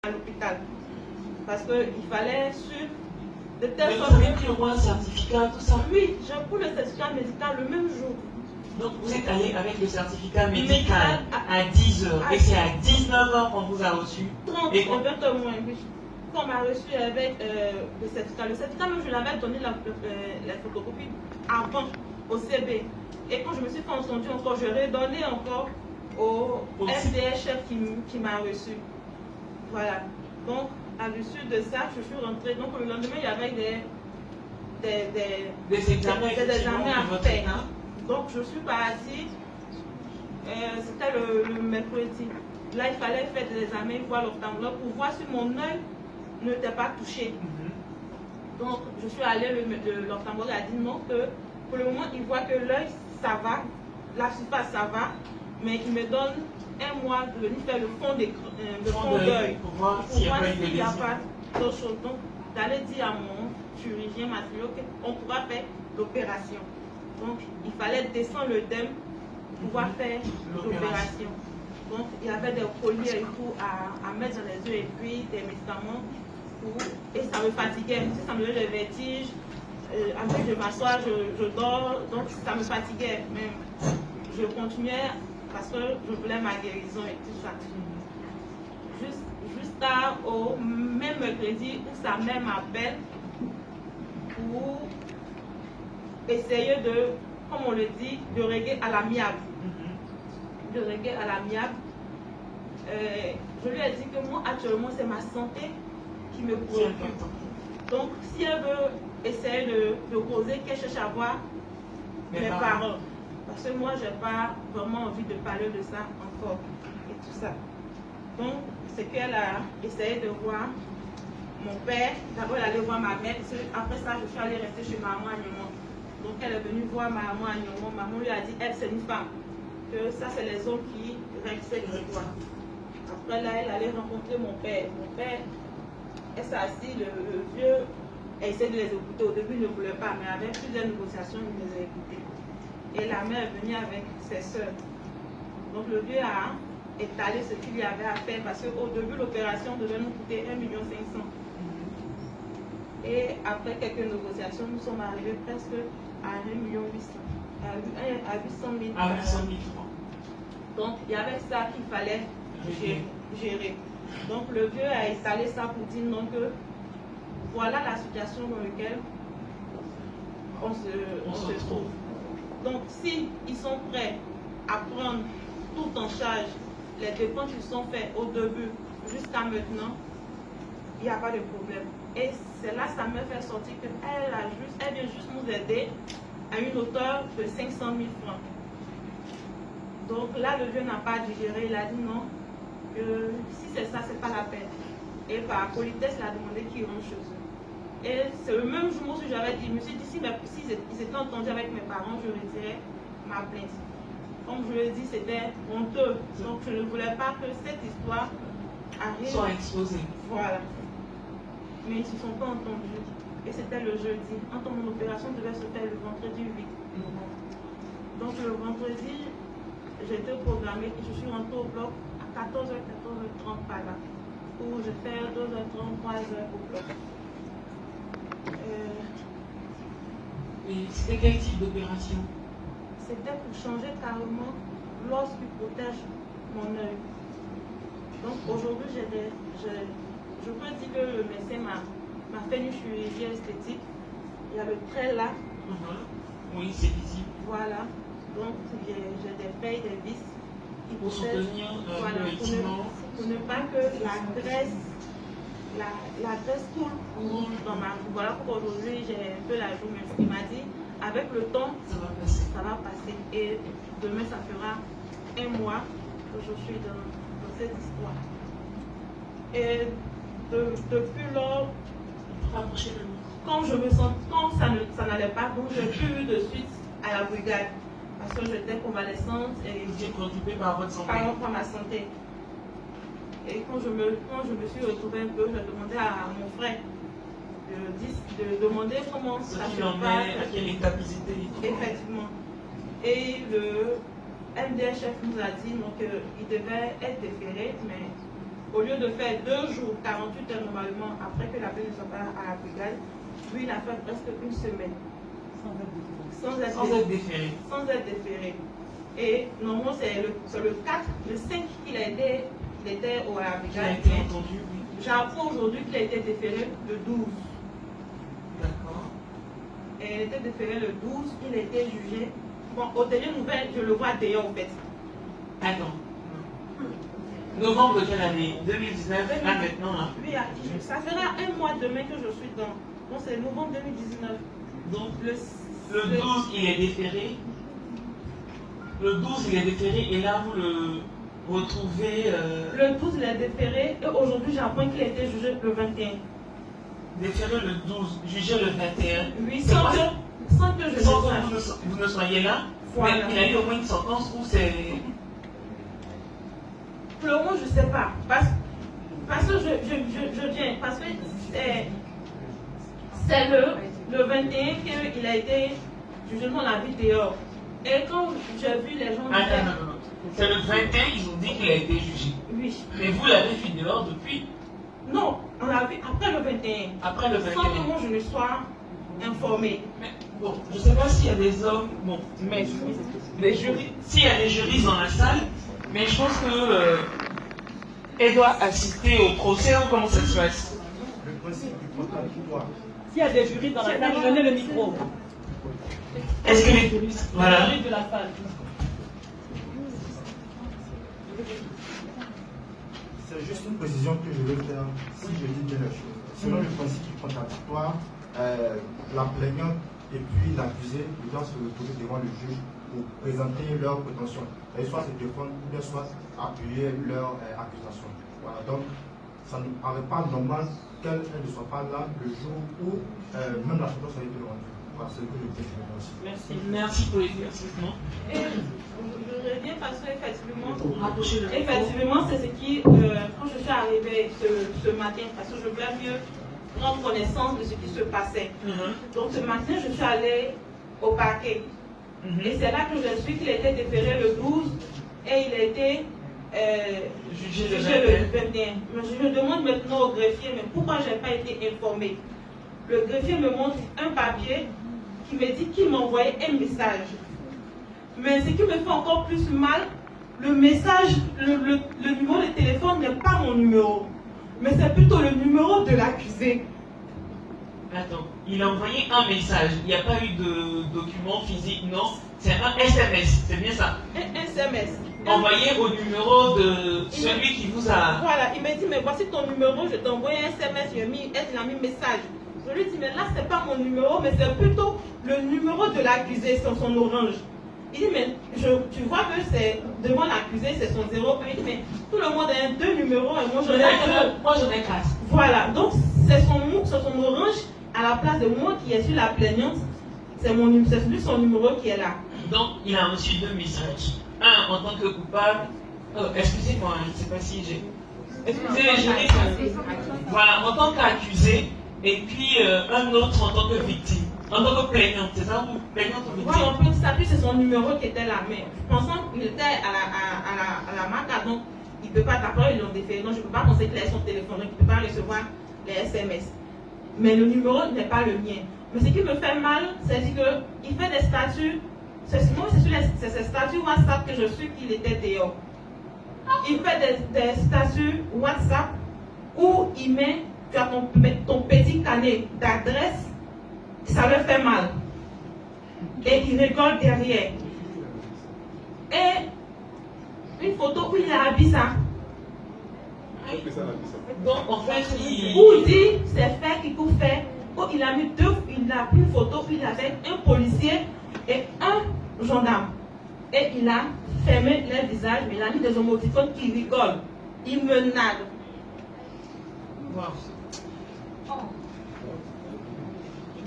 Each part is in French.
à l'hôpital. Parce qu'il fallait suivre de telle Mais sorte. vous avez pris au moins un certificat, tout ça? Oui, j'ai pris le certificat médical le même jour. Donc vous êtes allé avec le certificat médical à 10h et c'est à 19h qu'on vous a reçu. 30 et 20h moins, oui. Quand on m'a reçu avec le certificat même je l'avais donné la photocopie avant au CB. Et quand je me suis fait entendu encore, je redonnais encore au FDS chef qui m'a reçu. Voilà. Donc, à l'issue de ça, je suis rentrée. Donc, le lendemain, il y avait des examens à faire. Donc, je suis partie. C'était le mercredi. Là, il fallait faire des examens, voir l'ophtalmologue pour voir si mon œil n'était pas touché. Donc, je suis allée, l'ophtalmologue a dit non, que pour le moment, il voit que l'œil, ça va, la surface, ça va, mais il me donne un mois de venir faire le fond d'œil pour voir s'il n'y a pas d'autre chose. Donc, d'aller dire à mon chirurgien, m'a dit qu'on pourra faire l'opération. Donc, il fallait descendre le DEM pour pouvoir faire l'opération. Donc, il y avait des colliers et tout à mettre dans les yeux et puis des médicaments. Et ça me fatiguait, ça me donnait des vertiges. Après, je m'assois, je dors, donc ça me fatiguait. Mais je continuais parce que je voulais ma guérison et tout ça. Au même mercredi où sa mère m'appelle pour essayer de, comme on le dit, de régler à l'amiable. De régler à l'amiable. Je lui ai dit que moi, actuellement, c'est ma santé qui me préoccupe. Donc, si elle veut essayer de causer, qu'elle cherche à voir mes parents. Parce que moi, je n'ai pas vraiment envie de parler de ça encore. Et tout ça. Donc, c'est qu'elle a essayé de voir mon père. D'abord, elle allait voir ma mère. Après ça, je suis allée rester chez maman à Nyomon. Donc, elle est venue voir maman à Nyomon. Maman lui a dit, elle, c'est une femme. Que ça, c'est les hommes qui règlent cette histoire. Après, là, elle allait rencontrer mon père. Mon père, elle s'est assise, le vieux, elle essayait de les écouter. Au début, il ne voulait pas, mais avec plusieurs négociations, il les a écoutés. Et la mère est venue avec ses soeurs. Donc, le vieux a étalé ce qu'il y avait à faire parce qu'au début, l'opération devait nous coûter 1,5 million. Et après quelques négociations, nous sommes arrivés presque à 1,8 million. À 800 000. À 800 000 francs. Donc, il y avait ça qu'il fallait gérer. Donc, le vieux a étalé ça pour dire non que voilà la situation dans laquelle on se trouve. Donc, si ils sont prêts à prendre tout en charge, les dépenses qui sont faites au début jusqu'à maintenant, il n'y a pas de problème. Et c'est là que ça me fait sortir qu'elle vient juste nous aider à une hauteur de 500 000 francs. Donc là, le vieux n'a pas digéré, il a dit non, que si c'est ça, c'est pas la peine. Et par politesse, il a demandé qu'il rentre chez eux. Et c'est le même jour où j'avais dit, je me suis dit, si ils étaient entendus avec mes parents, je retirais ma plainte. Comme je le dis, c'était honteux. Donc je ne voulais pas que cette histoire arrive. Soit exposée. Voilà. Mais ils ne se sont pas entendus. Et c'était le jeudi. Entre mon opération devait se faire le vendredi 8. Donc le vendredi, j'étais programmée, je suis rentrée au bloc à 14h, 14h30 par là. Où je fais 2h30, 3h au bloc. Et c'était quel type d'opération? C'était pour changer carrément l'os qui protège mon œil. Donc aujourd'hui, je peux dire que le médecin m'a fait une chirurgie esthétique. Il y a le trait là. Oui, c'est visible. Voilà. Donc j'ai des feuilles, des vis qui pour soutenir voilà, le vêtement. Pour ne pas que la graisse coule dans ma joue. Voilà pourquoi aujourd'hui j'ai un peu la joue, mais il m'a dit avec le temps ça va passer. Et demain ça fera un mois que je suis dans cette histoire. Et depuis lors, quand je me sens, quand ça n'allait pas, donc j'ai pu de suite à la brigade parce que j'étais convalescente et j'étais préoccupée par votre santé. Par ma santé. Et quand je me suis retrouvée un peu, j'ai demandé à mon frère de demander comment ça se passe. À quelle étape ils étaient. Effectivement. Et le MDHF nous a dit qu'il devait être déféré, mais Au lieu de faire 2 jours, 48 heures normalement, après que la plainte ne soit pas à la brigade, lui, il a fait presque une semaine. Sans être déféré. Sans être déféré. Et normalement, c'est le 4, le 5 qu'il était à la brigade. J'apprends aujourd'hui qu'il a été déféré le 12. D'accord. Et il était déféré le 12, il a été jugé. Bon, aux dernières nouvelles, je le vois d'ailleurs en fait. Attends. Novembre de quelle année? 2019, là maintenant là. Oui, ça fera un mois demain que je suis dans. Donc c'est novembre 2019. Donc le 12 il est déféré. Le 12 il est déféré et là vous le retrouvez. Le 12 il est déféré et aujourd'hui j'apprends qu'il a été jugé le 21. Déféré le 12, jugé le 21. Oui, sans que vous ne soyez là. Voilà. Mais il a eu au moins une sentence où c'est. Pour le moment, je ne sais pas. Parce que je viens. Parce que c'est le 21 qu'il a été jugé dans la vie dehors. Et quand j'ai vu les gens. Non. C'est le 21, ils ont dit qu'il a été jugé. Oui. Mais vous l'avez vu dehors depuis? Non, on l'a vu après le 21. Après le 21. Sans que moi je ne sois informée. Mais bon, je ne sais pas s'il y a des hommes, bon, mais des jurys, s'il y a des juristes dans la salle, mais je pense que elle doit assister au procès ou comment ça se passe? Le principe du contradictoire. S'il y a des juristes dans la salle, donnez le micro. Est-ce que les juristes, voilà. Les juristes de la salle. C'est juste une précision que je veux faire, si je dis bien la chose. Selon le principe du contradictoire, la plaignante et puis l'accusé doivent se retrouver devant le juge pour présenter leurs prétentions. Et soit se défendre, ou bien soit appuyer leur accusation. Voilà, donc ça ne paraît pas normal qu'elle ne soit pas là le jour où même la sentence a été rendue. Voilà, c'est ce que je peux dire aussi. Merci pour l'éclaircissement. Et je reviens parce qu'effectivement, Rapprochez-le. c'est ce qui, quand je suis arrivée ce matin, parce que je voulais mieux prendre connaissance de ce qui se passait. Donc ce matin, je suis allée au parquet. Et c'est là que je suis qu'il a été déféré le 12 et il a été jugé le 21. Mais je me demande maintenant au greffier, mais pourquoi je n'ai pas été informée? Le greffier me montre un papier qui me dit qu'il m'a envoyé un message. Mais ce qui me fait encore plus mal, le message, le numéro de téléphone n'est pas mon numéro, mais c'est plutôt le numéro de l'accusé. Attends, il a envoyé un message, il n'y a pas eu de document physique, non? C'est un SMS, c'est bien ça? Un SMS. Envoyé au numéro de celui qui vous a... Voilà, il m'a dit, mais voici ton numéro, je t'ai envoyé un SMS, il a mis message. Je lui ai dit, mais là, c'est pas mon numéro, mais c'est plutôt le numéro de l'accusé, c'est son orange. Il dit, mais tu vois que c'est devant l'accusé, c'est son 08, mais tout le monde a deux numéros et moi j'en ai 4. Voilà, donc c'est son orange à la place de moi qui est sur la plaignante, c'est lui son numéro qui est là. Donc il a reçu deux messages. Un en tant que coupable, excusez-moi, je ne sais pas si j'ai. Excusez les juristes. Voilà, en tant qu'accusé, et puis un autre en tant que victime. En tant que plaignante, c'est ça? Ou plaignante ou victime? Oui, on peut s'appuyer, c'est son numéro qui était là, mais pensant qu'il était à la marque, donc il ne peut pas t'appeler, ils l'ont déféré. Donc je ne peux pas penser qu'il a son téléphone, donc il ne peut pas recevoir les SMS. Mais le numéro n'est pas le mien. Mais ce qui me fait mal, c'est qu'il fait des statuts. C'est sur ces statuts WhatsApp que je suis qu'il était dehors. Il fait des statuts WhatsApp où il met, tu as ton petit carnet d'adresse, ça le fait mal. Et il rigole derrière. Et une photo où il a habillé ça. Donc en fait, où il dit c'est fait qu'il faut faire. Où il a mis il a pris une photo où il avait un policier et un gendarme. Et il a fermé leur visage, mais il a mis des émoticônes qui rigolent. Il me nade. Wow.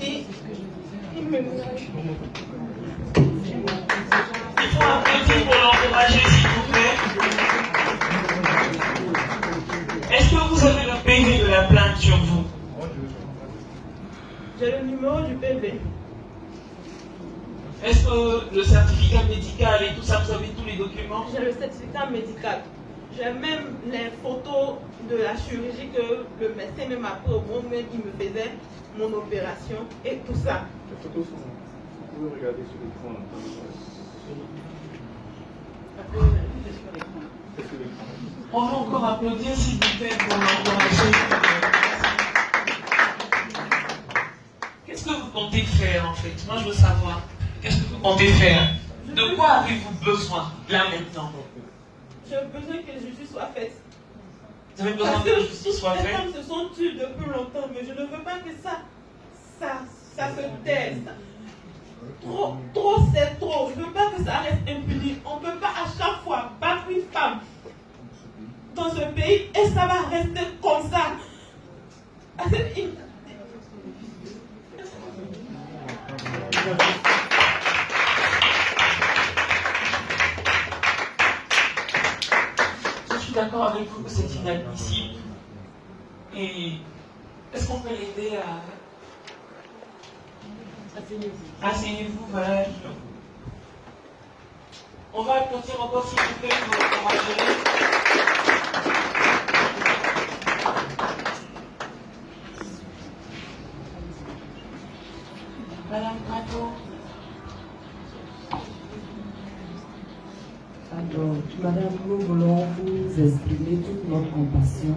Et il me nade. Il faut un petit pour l'encourager, s'il vous plaît. Est-ce que vous avez le PV de la plainte sur vous? J'ai le numéro du PV. Est-ce que le certificat médical et tout ça, vous avez tous les documents? J'ai le certificat médical. J'ai même les photos de la chirurgie que le médecin même a pris au moment même il me faisait mon opération et tout ça. Les photos sont. Vous pouvez regarder sur l'écran. On va encore applaudir s'il vous plaît pour l'encourager. Qu'est-ce que vous comptez faire en fait? Moi je veux savoir. Qu'est-ce que vous comptez faire? De quoi avez-vous besoin là maintenant? J'ai besoin que justice soit faite. Vous avez besoin Parce que que la justice soit les faite? femmes se sont tues depuis longtemps, mais je ne veux pas que ça se taise. Trop c'est trop. Je ne veux pas que ça reste impuni. On ne peut pas à chaque fois battre une femme dans ce pays et ça va rester comme ça. Je suis d'accord avec vous que c'est inadmissible. Et est-ce qu'on peut l'aider à... Asseyez-vous, voilà. On va applaudir encore s'il vous plaît pour l'encourager. Madame Prato. Alors, Madame, nous voulons vous exprimer toute notre compassion